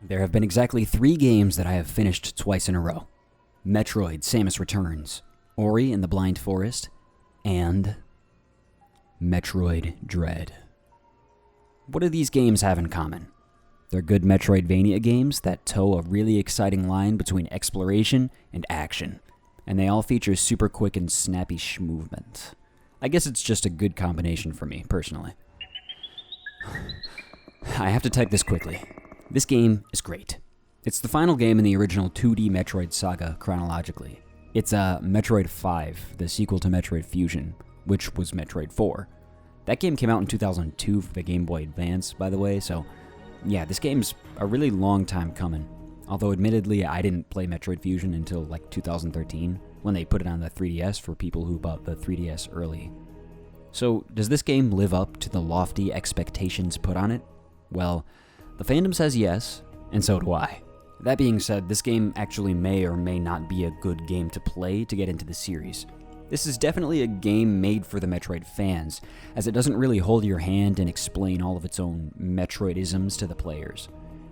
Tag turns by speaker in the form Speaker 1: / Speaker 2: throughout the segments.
Speaker 1: There have been exactly 3 games that I have finished twice in a row. Metroid Samus Returns, Ori and the Blind Forest, and Metroid Dread. What do these games have in common? They're good Metroidvania games that toe a really exciting line between exploration and action, and they all feature super quick and snappy movement. I guess it's just a good combination for me, personally. I have to type this quickly. This game is great. It's the final game in the original 2D Metroid saga chronologically. It's Metroid 5, the sequel to Metroid Fusion, which was Metroid 4. That game came out in 2002 for the Game Boy Advance, by the way, so yeah, this game's a really long time coming. Although admittedly, I didn't play Metroid Fusion until like 2013, when they put it on the 3DS for people who bought the 3DS early. So, does this game live up to the lofty expectations put on it? Well, the fandom says yes, and so do I. That being said, this game actually may or may not be a good game to play to get into the series. This is definitely a game made for the Metroid fans, as it doesn't really hold your hand and explain all of its own Metroidisms to the players.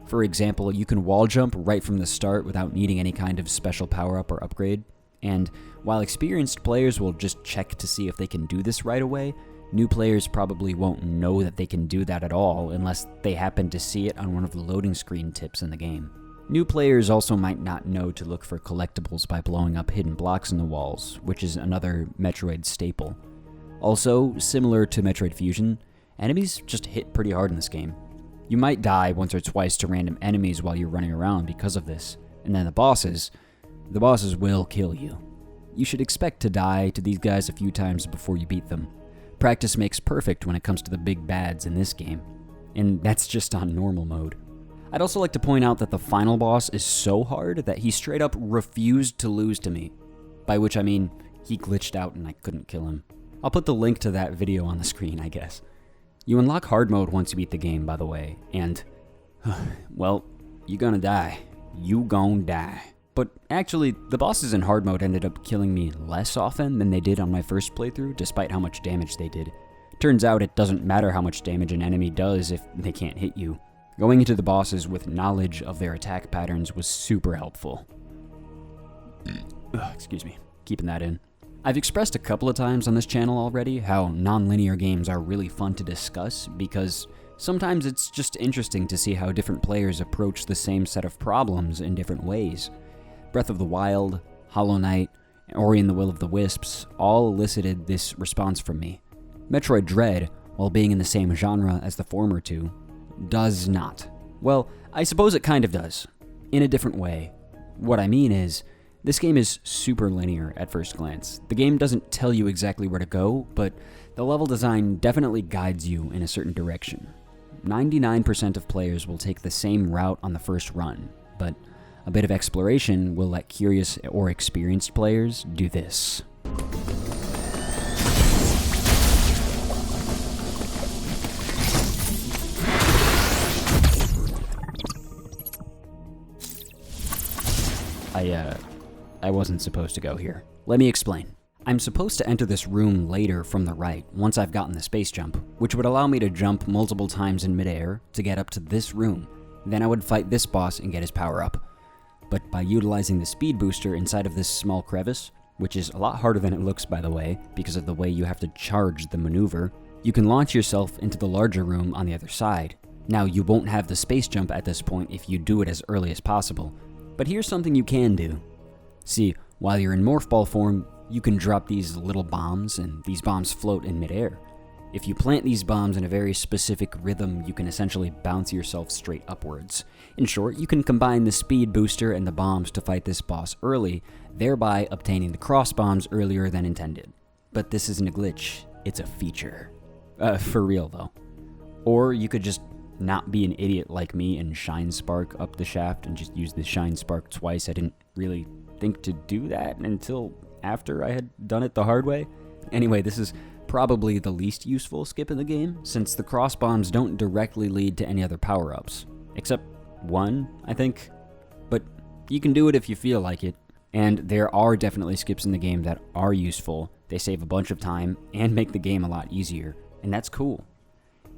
Speaker 1: For example, you can wall jump right from the start without needing any kind of special power-up or upgrade, and while experienced players will just check to see if they can do this right away, new players probably won't know that they can do that at all unless they happen to see it on one of the loading screen tips in the game. New players also might not know to look for collectibles by blowing up hidden blocks in the walls, which is another Metroid staple. Also, similar to Metroid Fusion, enemies just hit pretty hard in this game. You might die once or twice to random enemies while you're running around because of this, and then the bosses will kill you. You should expect to die to these guys a few times before you beat them. Practice makes perfect when it comes to the big bads in this game, and that's just on normal mode. I'd also like to point out that the final boss is so hard that he straight up refused to lose to me. By which I mean, he glitched out and I couldn't kill him. I'll put the link to that video on the screen, I guess. You unlock hard mode once you beat the game, by the way, and, well, you gonna die. You gon' die. But actually, the bosses in hard mode ended up killing me less often than they did on my first playthrough, despite how much damage they did. Turns out it doesn't matter how much damage an enemy does if they can't hit you. Going into the bosses with knowledge of their attack patterns was super helpful. Excuse me, keeping that in. I've expressed a couple of times on this channel already how non-linear games are really fun to discuss because sometimes it's just interesting to see how different players approach the same set of problems in different ways. Breath of the Wild, Hollow Knight, Ori and the Will of the Wisps all elicited this response from me. Metroid Dread, while being in the same genre as the former two, does not. Well, I suppose it kind of does, in a different way. What I mean is, this game is super linear at first glance. The game doesn't tell you exactly where to go, but the level design definitely guides you in a certain direction. 99% of players will take the same route on the first run, but a bit of exploration will let curious or experienced players do this. I wasn't supposed to go here. Let me explain. I'm supposed to enter this room later from the right once I've gotten the space jump, which would allow me to jump multiple times in midair to get up to this room. Then I would fight this boss and get his power up. But by utilizing the speed booster inside of this small crevice, which is a lot harder than it looks by the way, because of the way you have to charge the maneuver, you can launch yourself into the larger room on the other side. Now you won't have the space jump at this point if you do it as early as possible. But here's something you can do. See, while you're in Morph Ball form, you can drop these little bombs, and these bombs float in midair. If you plant these bombs in a very specific rhythm, you can essentially bounce yourself straight upwards. In short, you can combine the speed booster and the bombs to fight this boss early, thereby obtaining the cross bombs earlier than intended. But this isn't a glitch, it's a feature. For real though. Or you could just not be an idiot like me and Shine Spark up the shaft and just use the Shine Spark twice. I didn't really think to do that until after I had done it the hard way. Anyway, this is probably the least useful skip in the game, since the cross bombs don't directly lead to any other power-ups. Except one, I think. But you can do it if you feel like it. And there are definitely skips in the game that are useful. They save a bunch of time and make the game a lot easier. And that's cool.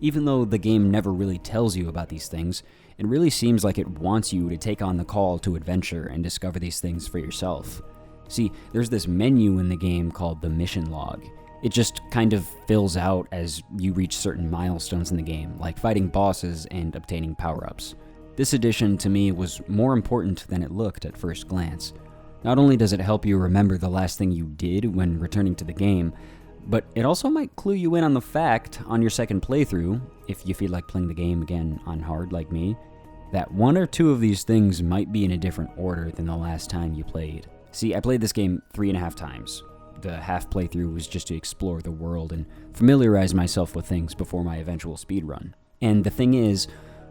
Speaker 1: Even though the game never really tells you about these things, it really seems like it wants you to take on the call to adventure and discover these things for yourself. See, there's this menu in the game called the mission log. It just kind of fills out as you reach certain milestones in the game, like fighting bosses and obtaining power-ups. This addition to me was more important than it looked at first glance. Not only does it help you remember the last thing you did when returning to the game, but it also might clue you in on the fact, on your second playthrough, if you feel like playing the game again on hard like me, that one or two of these things might be in a different order than the last time you played. See, I played this game 3.5 times. The half playthrough was just to explore the world and familiarize myself with things before my eventual speedrun. And the thing is,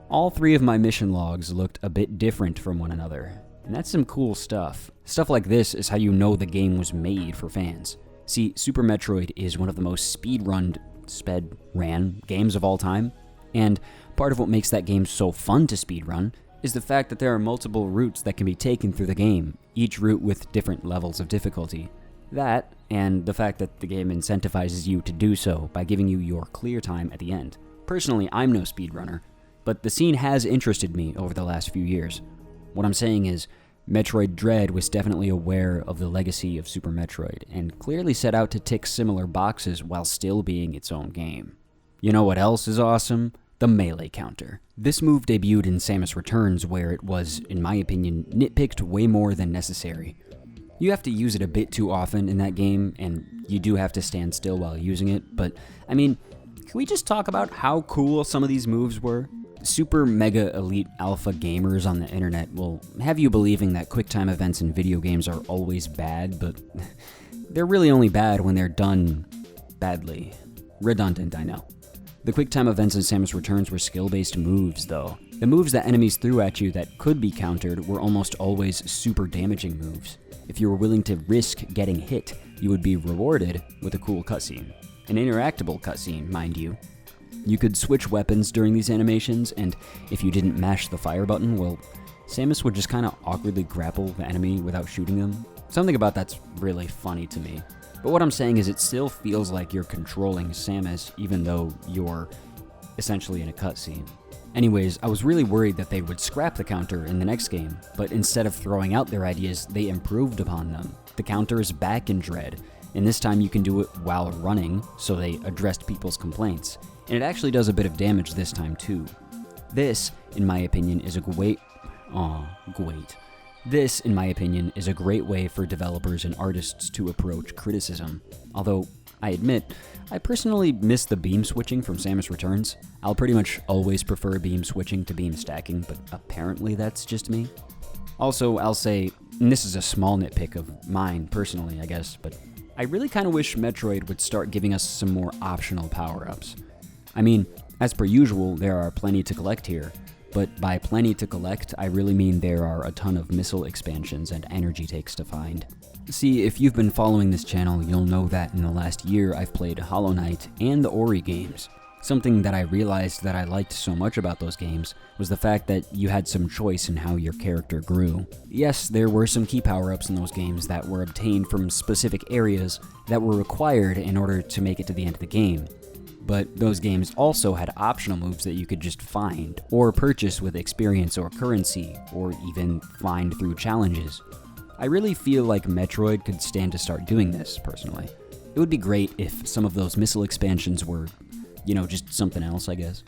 Speaker 1: all 3 of my mission logs looked a bit different from one another. And that's some cool stuff. Stuff like this is how you know the game was made for fans. See, Super Metroid is one of the most sped-ran games of all time, and part of what makes that game so fun to speedrun is the fact that there are multiple routes that can be taken through the game, each route with different levels of difficulty. That, and the fact that the game incentivizes you to do so by giving you your clear time at the end. Personally, I'm no speedrunner, but the scene has interested me over the last few years. What I'm saying is, Metroid Dread was definitely aware of the legacy of Super Metroid, and clearly set out to tick similar boxes while still being its own game. You know what else is awesome? The melee counter. This move debuted in Samus Returns, where it was, in my opinion, nitpicked way more than necessary. You have to use it a bit too often in that game, and you do have to stand still while using it, but, I mean, can we just talk about how cool some of these moves were? Super mega elite alpha gamers on the internet will have you believing that QuickTime events in video games are always bad, but they're really only bad when they're done badly. Redundant, I know. The QuickTime events in Samus Returns were skill-based moves, though. The moves that enemies threw at you that could be countered were almost always super damaging moves. If you were willing to risk getting hit, you would be rewarded with a cool cutscene. An interactable cutscene, mind you. You could switch weapons during these animations, and if you didn't mash the fire button, well, Samus would just kind of awkwardly grapple the enemy without shooting them. Something about that's really funny to me. But what I'm saying is it still feels like you're controlling Samus, even though you're essentially in a cutscene. Anyways, I was really worried that they would scrap the counter in the next game, but instead of throwing out their ideas, they improved upon them. The counter is back in Dread, and this time you can do it while running, so they addressed people's complaints. And it actually does a bit of damage this time too. This, in my opinion, is a great way for developers and artists to approach criticism. Although, I admit, I personally miss the beam switching from Samus Returns. I'll pretty much always prefer beam switching to beam stacking, but apparently that's just me. Also, I'll say, and this is a small nitpick of mine personally, I guess, but I really kind of wish Metroid would start giving us some more optional power-ups. I mean, as per usual, there are plenty to collect here, but by plenty to collect, I really mean there are a ton of missile expansions and energy takes to find. See, if you've been following this channel, you'll know that in the last year I've played Hollow Knight and the Ori games. Something that I realized that I liked so much about those games was the fact that you had some choice in how your character grew. Yes, there were some key power-ups in those games that were obtained from specific areas that were required in order to make it to the end of the game. But those games also had optional moves that you could just find, or purchase with experience or currency, or even find through challenges. I really feel like Metroid could stand to start doing this, personally. It would be great if some of those missile expansions were, just something else, I guess.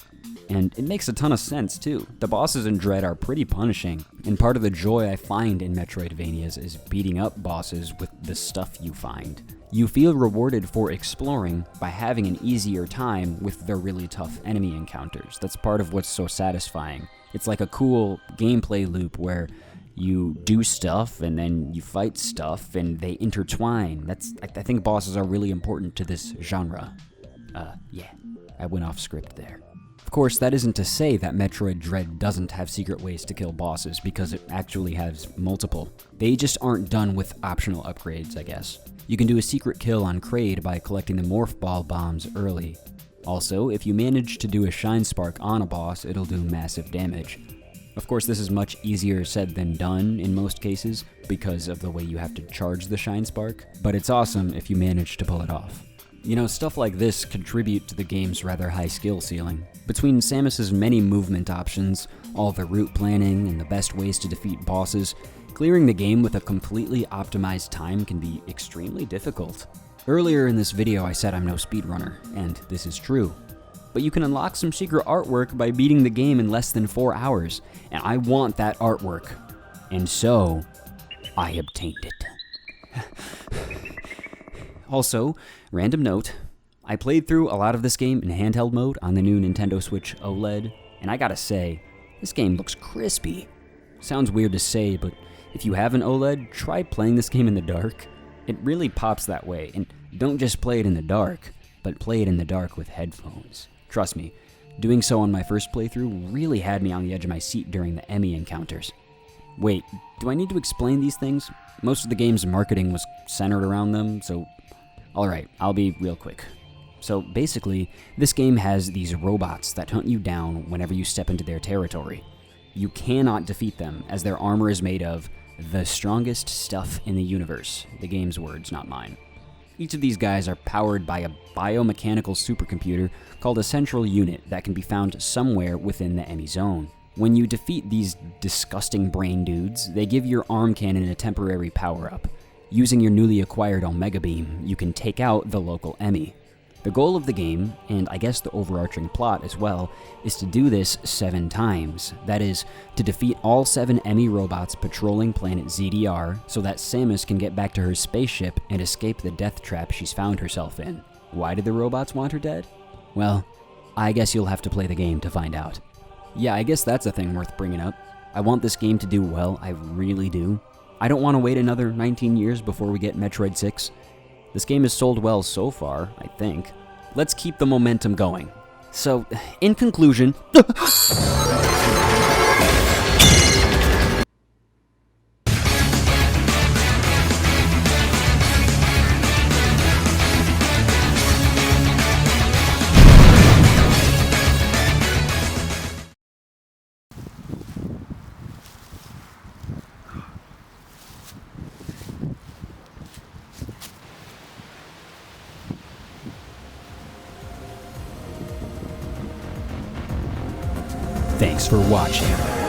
Speaker 1: And it makes a ton of sense, too. The bosses in Dread are pretty punishing, and part of the joy I find in Metroidvanias is beating up bosses with the stuff you find. You feel rewarded for exploring by having an easier time with the really tough enemy encounters. That's part of what's so satisfying. It's like a cool gameplay loop where you do stuff and then you fight stuff and they intertwine. I think bosses are really important to this genre. I went off script there. Of course, that isn't to say that Metroid Dread doesn't have secret ways to kill bosses, because it actually has multiple. They just aren't done with optional upgrades, I guess. You can do a secret kill on Kraid by collecting the Morph Ball bombs early. Also, if you manage to do a Shine Spark on a boss, it'll do massive damage. Of course, this is much easier said than done in most cases, because of the way you have to charge the Shine Spark, but it's awesome if you manage to pull it off. You know, stuff like this contribute to the game's rather high skill ceiling. Between Samus's many movement options, all the route planning, and the best ways to defeat bosses, clearing the game with a completely optimized time can be extremely difficult. Earlier in this video I said I'm no speedrunner, and this is true. But you can unlock some secret artwork by beating the game in less than 4 hours, and I want that artwork. And so, I obtained it. Also, random note, I played through a lot of this game in handheld mode on the new Nintendo Switch OLED, and I gotta say, this game looks crispy. Sounds weird to say, but if you have an OLED, try playing this game in the dark. It really pops that way, and don't just play it in the dark, but play it in the dark with headphones. Trust me, doing so on my first playthrough really had me on the edge of my seat during the E.M.M.I encounters. Wait, do I need to explain these things? Most of the game's marketing was centered around them, so alright, I'll be real quick. So basically, this game has these robots that hunt you down whenever you step into their territory. You cannot defeat them, as their armor is made of the strongest stuff in the universe. The game's words, not mine. Each of these guys are powered by a biomechanical supercomputer called a central unit that can be found somewhere within the E.M.M.I zone. When you defeat these disgusting brain dudes, they give your arm cannon a temporary power-up. Using your newly acquired Omega Beam, you can take out the local E.M.M.I. The goal of the game, and I guess the overarching plot as well, is to do this 7 times. That is, to defeat all 7 E.M.M.I robots patrolling planet ZDR so that Samus can get back to her spaceship and escape the death trap she's found herself in. Why did the robots want her dead? Well, I guess you'll have to play the game to find out. Yeah, I guess that's a thing worth bringing up. I want this game to do well, I really do. I don't want to wait another 19 years before we get Metroid 6. This game has sold well so far, I think. Let's keep the momentum going. So, in conclusion... Thanks for watching.